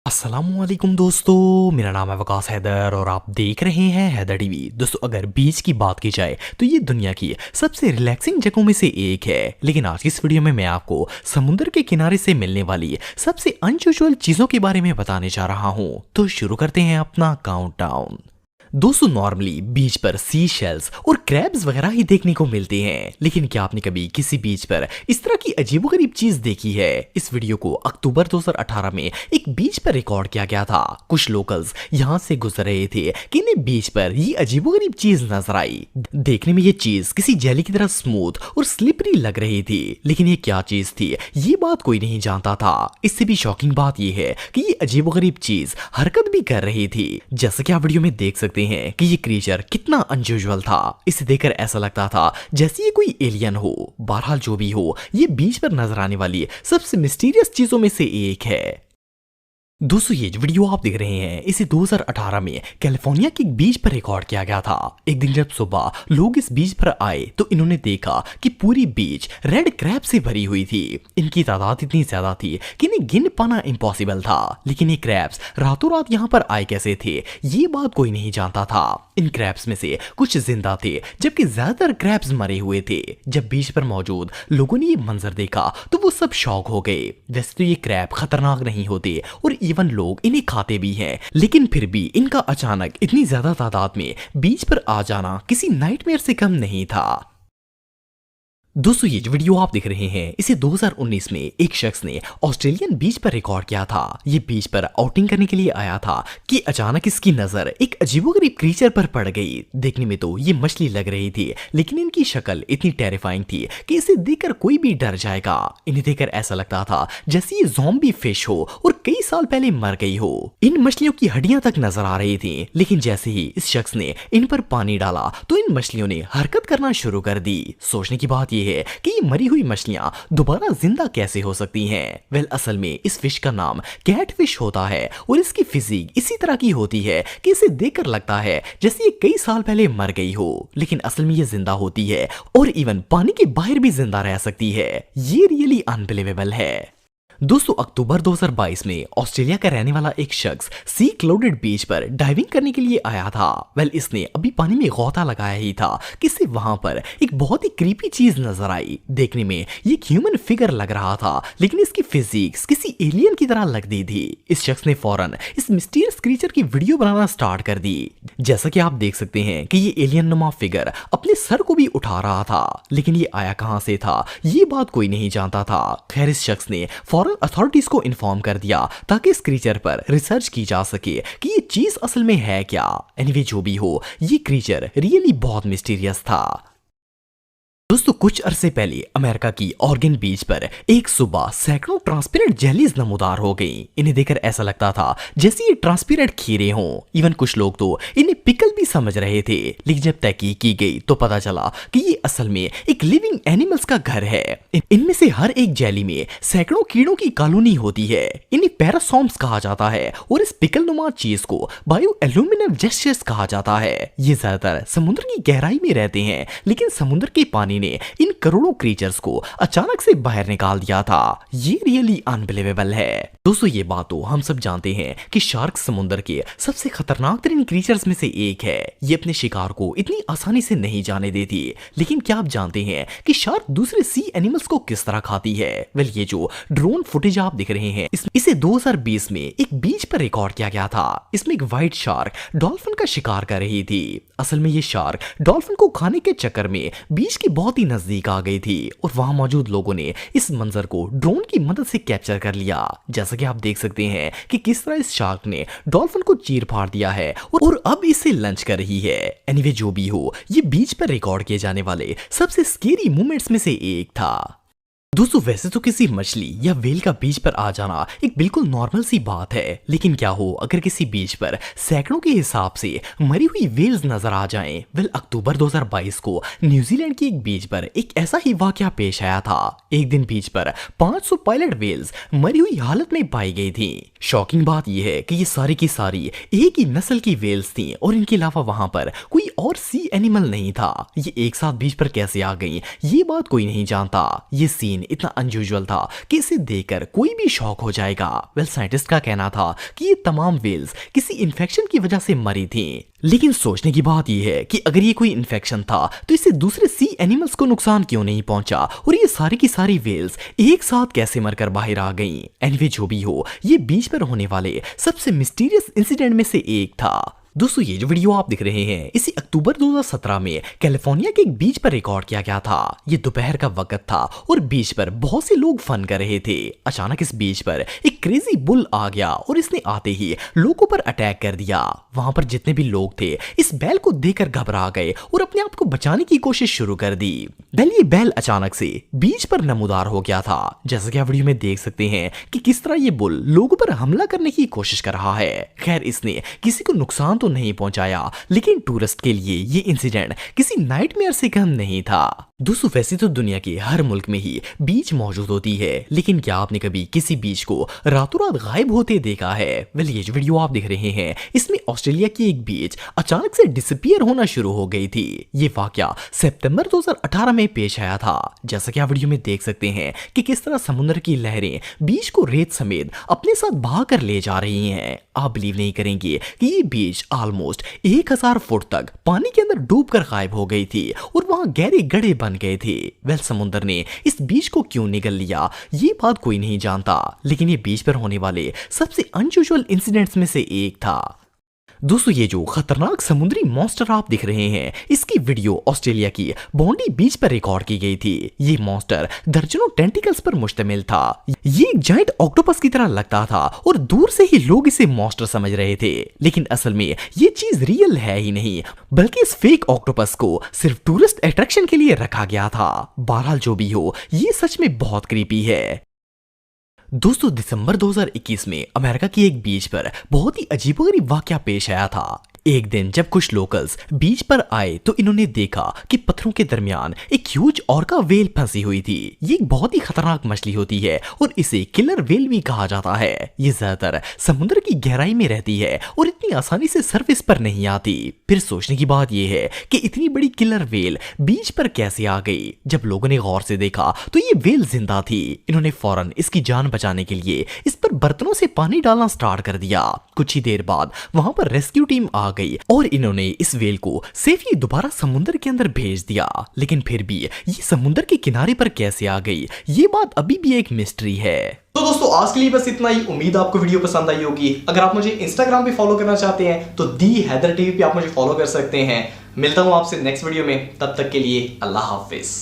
अस्सलामुअलैकुम दोस्तों, मेरा नाम है वकास हैदर और आप देख रहे हैं हैदर टीवी। दोस्तों, अगर बीच की बात की जाए तो ये दुनिया की सबसे रिलैक्सिंग जगहों में से एक है। लेकिन आज की इस वीडियो में मैं आपको समुद्र के किनारे से मिलने वाली सबसे अनयूजुअल चीजों के बारे में बताने जा रहा हूँ। तो शुरू करते हैं अपना काउंटडाउन। दोस्तों, नॉर्मली बीच पर सी शेल्स और क्रैब्स वगैरह ही देखने को मिलते हैं, लेकिन क्या आपने कभी किसी बीच पर इस तरह की अजीबोगरीब चीज देखी है? इस वीडियो को अक्टूबर 2018 में एक बीच पर रिकॉर्ड किया गया था। कुछ लोकल्स यहां से गुजर रहे थे कि इन्हें बीच पर ये अजीबोगरीब चीज नजर आई। देखने में ये चीज किसी जेली की तरह स्मूथ और स्लिपरी लग रही थी, लेकिन ये क्या चीज थी ये बात कोई नहीं जानता था। इससे भी शॉकिंग बात ये है कि ये अजीबोगरीब चीज हरकत भी कर रही थी। जैसा कि आप वीडियो में देख सकते हैं कि ये क्रीचर कितना अनयूजुअल था। इसे देखकर ऐसा लगता था जैसे ये कोई एलियन हो। बहरहाल जो भी हो, ये बीच पर नजर आने वाली सबसे मिस्टीरियस चीजों में से एक है। दोस्तों, ये जो वीडियो आप देख रहे हैं इसे 2018 में कैलिफोर्निया के एक बीच पर रिकॉर्ड किया गया था। एक दिन जब सुबह लोग इस बीच पर आए तो इन्होंने देखा कि पूरी बीच रेड क्रैब से भरी हुई थी। इनकी तादाद इतनी ज्यादा थी कि इन्हें गिन पाना इम्पॉसिबल था। लेकिन ये क्रैब्स रातों रात यहाँ पर आए कैसे थे ये बात कोई नहीं जानता था। इन क्रैब्स में से कुछ जिंदा थे जबकि ज्यादातर क्रैब्स मरे हुए थे। जब बीच पर मौजूद लोगों ने ये मंजर देखा तो वो सब शॉक हो गए। वैसे तो ये क्रैब खतरनाक नहीं होते और इवन लोग इन्हें खाते भी हैं, लेकिन फिर भी इनका अचानक इतनी ज्यादा तादाद में बीच पर आ जाना किसी नाइटमेयर से कम नहीं था। दोस्तों, ये जो वीडियो आप देख रहे हैं इसे 2019 में एक शख्स ने ऑस्ट्रेलियन बीच पर रिकॉर्ड किया था। ये बीच पर आउटिंग करने के लिए आया था कि अचानक इसकी नजर एक अजीबोगरीब क्रीचर पर पड़ गई। देखने में तो ये मछली लग रही थी, लेकिन इनकी शक्ल इतनी टेरिफाइंग थी कि इसे देखकर कोई भी डर जाएगा। इन्हें देखकर ऐसा लगता था जैसे ये ज़ॉम्बी फिश हो और कई साल पहले मर गई हो। इन मछलियों की हड्डियां तक नजर आ रही थी, लेकिन जैसे ही इस शख्स ने इन पर पानी डाला तो इन मछलियों ने हरकत करना शुरू कर दी। सोचने की बात यह है कि ये मरी हुई मछलियां दोबारा जिंदा कैसे हो सकती हैं? वेल, असल में इस फिश का नाम कैटफिश होता है और इसकी फिजिक इसी तरह की होती है कि इसे देखकर लगता है जैसे ये कई साल पहले मर गई हो, लेकिन असल में ये जिंदा होती है और इवन पानी के बाहर भी जिंदा रह सकती है। ये रियली अनबिलीवेबल है। दोस्तों, अक्टूबर 2022 में ऑस्ट्रेलिया का रहने वाला एक शख्स सी क्लाउडेड बीच पर डाइविंग करने के लिए आया था। वेल, इसने अभी पानी में गोता लगाया ही था कि इसे वहां पर एक बहुत ही क्रीपी चीज नजर आई। देखने में ये एक ह्यूमन फिगर लग रहा था, लेकिन इसकी फिजिक्स किसी एलियन की तरह लगती थी। इस शख्स ने फौरन इस मिस्टीरियस क्रीचर की वीडियो बनाना स्टार्ट कर दी। जैसा कि आप देख सकते हैं कि ये एलियन नुमा फिगर अपने सर को भी उठा रहा था, लेकिन ये आया कहां से था ये बात कोई नहीं जानता था। खैर, इस शख्स ने फौरन अथॉरिटीज को इन्फॉर्म कर दिया ताकि इस क्रीचर पर रिसर्च की जा सके कि ये चीज असल में है क्या। एनीवे, जो भी हो, ये क्रीचर रियली बहुत मिस्टीरियस था। दोस्तों, कुछ अरसे पहले अमेरिका की ऑर्गन बीच पर एक सुबह सैकड़ों ट्रांसपेरेंट जेलीज नमूदार हो गई। इन्हें देखकर ऐसा लगता था जैसे ये ट्रांसपेरेंट खीरे हों। इवन कुछ लोग तो इन्हें पिकल भी समझ रहे थे, लेकिन जब तहकीक की गई तो पता चला कि ये असल में एक लिविंग एनिमल्स का घर है। इनमें से हर एक जेली में सैकड़ों कीड़ों की कॉलोनी होती है। इन्हें पैरासॉम्स कहा जाता है और इस पिकल नुमा चीज को बायो एल्यूमिनियम जेस्चर्स कहा जाता है। ये ज्यादातर समुद्र की गहराई में रहते हैं, लेकिन समुद्र के पानी ने इन करोड़ों क्रीचर्स को अचानक से बाहर निकाल दिया था। ये रियली अनबिलीवेबल है। दोस्तों, ये बात तो हम सब जानते हैं कि शार्क समुद्र के सबसे खतरनाक तरीन क्रीचर्स में से एक है। ये अपने शिकार को इतनी आसानी से नहीं जाने देती, लेकिन क्या आप जानते हैं कि शार्क दूसरे सी एनिमल्स को किस तरह खाती है? वेल, ये जो ड्रोन फुटेज आप देख रहे हैं इसे 2020 में एक बीच पर रिकॉर्ड किया गया था। इसमें एक व्हाइट शार्क डॉल्फिन का शिकार कर रही थी। असल में ये शार्क डॉल्फिन को खाने के चक्कर में बीच के बहुत ही नजदीक आ गई थी और वहां मौजूद लोगों ने इस मंजर को ड्रोन की मदद से कैप्चर कर लिया। जैसा कि आप देख सकते हैं कि किस तरह इस शार्क ने डॉल्फिन को चीर फाड़ दिया है और अब इसे लंच कर रही है। एनीवे, जो भी हो, ये बीच पर रिकॉर्ड किए जाने वाले सबसे स्केरी मोमेंट्स में से एक था। दोस्तों, वैसे तो किसी मछली या व्हेल का बीच पर आ जाना एक बिल्कुल नॉर्मल सी बात है, लेकिन क्या हो अगर किसी बीच पर सैकड़ों के हिसाब से मरी हुई व्हेल्स नजर आ जाएं? वेल, अक्टूबर 2022 को न्यूजीलैंड की एक बीच पर एक ऐसा ही वाकया पेश आया था। एक दिन बीच पर 500 पायलट व्हेल्स मरी हुई हालत में पाई गई थी। शॉकिंग बात यह है कि ये सारी की सारी एक ही नस्ल की व्हेल्स थी और इनके अलावा वहां पर कोई और सी एनिमल नहीं था। ये एक साथ बीच पर कैसे आ गई ये बात कोई नहीं जानता। ये सीन सीन इतना अनयूजुअल था कि इसे देखकर कोई भी शॉक हो जाएगा। वेल साइंटिस्ट का कहना था कि ये तमाम व्हेल्स किसी इन्फेक्शन की वजह से मरी थी। लेकिन सोचने की बात यह है कि अगर ये कोई इन्फेक्शन था तो इससे दूसरे सी एनिमल्स को नुकसान क्यों नहीं पहुंचा और ये सारी की सारी व्हेल्स एक साथ कैसे मरकर बाहर आ गईं। एनीवे जो भी हो, ये बीच पर होने वाले सबसे मिस्टीरियस इंसिडेंट में से एक था। दोस्तों ये जो वीडियो आप देख रहे हैं इसी अक्टूबर 2017 में कैलिफोर्निया के एक बीच पर रिकॉर्ड किया गया था। ये दोपहर का वक्त था और बीच पर बहुत से लोग फन कर रहे थे। अचानक इस बीच पर एक क्रेजी बुल आ गया और इसने आते ही लोगों पर अटैक कर दिया। वहां पर जितने भी लोग थे इस बैल को देखकर घबरा गए और अपने आप को बचाने की कोशिश शुरू कर दी। वेल ये बैल अचानक से बीच पर नमूदार हो गया था। जैसा कि आप वीडियो में देख सकते हैं कि किस तरह ये बुल लोगों पर हमला करने की कोशिश कर रहा है। खैर इसने किसी को नुकसान तो नहीं पहुंचाया, लेकिन टूरिस्ट के लिए ये इंसिडेंट किसी नाइटमेयर से कम नहीं था। दोस्तों वैसे तो दुनिया के हर मुल्क में ही बीच मौजूद होती है, लेकिन क्या आपने कभी किसी बीच को रातों रात गायब होते देखा है? वेल ये जो वीडियो आप देख रहे हैं इसमें ऑस्ट्रेलिया की एक बीच अचानक से डिसअपीयर होना शुरू हो गई थी। ये वाकया सितंबर 2018 में पेश आया था। जैसा कि आप वीडियो में देख सकते हैं कि किस तरह समुद्र की लहरें बीच को रेत समेत अपने साथ बहा कर ले जा रही हैं। आप बिलीव नहीं करेंगे कि ये बीच ऑलमोस्ट 1000 फुट तक पानी के अंदर डूबकर गायब हो गई थी और वहां गहरे गड्ढे बन गए थे। वेल समुद्र ने इस बीच को क्यों निगल लिया ये बात कोई नहीं जानता, लेकिन ये बीच पर होने वाले सबसे अनयूजुअल इंसिडेंट्स में से एक था। दोस्तों ये जो खतरनाक समुद्री मॉन्स्टर आप दिख रहे हैं इसकी वीडियो ऑस्ट्रेलिया की बॉन्डी बीच पर रिकॉर्ड की गई थी। ये मॉन्स्टर दर्जनों टेंटिकल्स पर मुश्तमिल था। ये एक जायंट ऑक्टोपस की तरह लगता था और दूर से ही लोग इसे मॉन्स्टर समझ रहे थे, लेकिन असल में ये चीज रियल है ही नहीं, बल्कि इस फेक ऑक्टोपस को सिर्फ टूरिस्ट अट्रैक्शन के लिए रखा गया था। बहरहाल जो भी हो, ये सच में बहुत क्रीपी है। दोस्तों दिसंबर 2021 में अमेरिका की एक बीच पर बहुत ही अजीबोगरीब वाकया पेश आया था। एक दिन जब कुछ लोकल्स बीच पर आए तो इन्होंने देखा कि पत्थरों के दरमियान एक ह्यूज ऑर्का व्हेल फंसी हुई थी। ये एक बहुत ही खतरनाक मछली होती है और इसे किलर व्हेल भी कहा जाता है। ये ज्यादातर समुद्र की गहराई में रहती है और इतनी आसानी से सरफेस पर नहीं आती। फिर सोचने की बात यह है कि इतनी बड़ी किलर व्हेल बीच पर कैसे आ गई। जब लोगों ने गौर से देखा तो ये व्हेल जिंदा थी। इन्होंने फौरन इसकी जान बचाने के लिए इस पर बर्तनों से पानी डालना स्टार्ट कर दिया। कुछ ही देर बाद वहां पर रेस्क्यू टीम आ गई और इन्होंने इस व्हेल को सेफली दोबारा समुद्र के अंदर भेज दिया। लेकिन फिर भी ये समुद्र के किनारे पर कैसे आ गई ये बात अभी भी एक मिस्ट्री है। तो दोस्तों आज के लिए बस इतना ही। उम्मीद आपको वीडियो पसंद आई होगी। अगर आप मुझे इंस्टाग्राम पे फॉलो करना चाहते हैं तो दी हैदर टीवी पे आप मुझे फॉलो कर सकते हैं। मिलता हूं आपसे नेक्स्ट वीडियो में, तब तक के लिए अल्लाह हाफिज।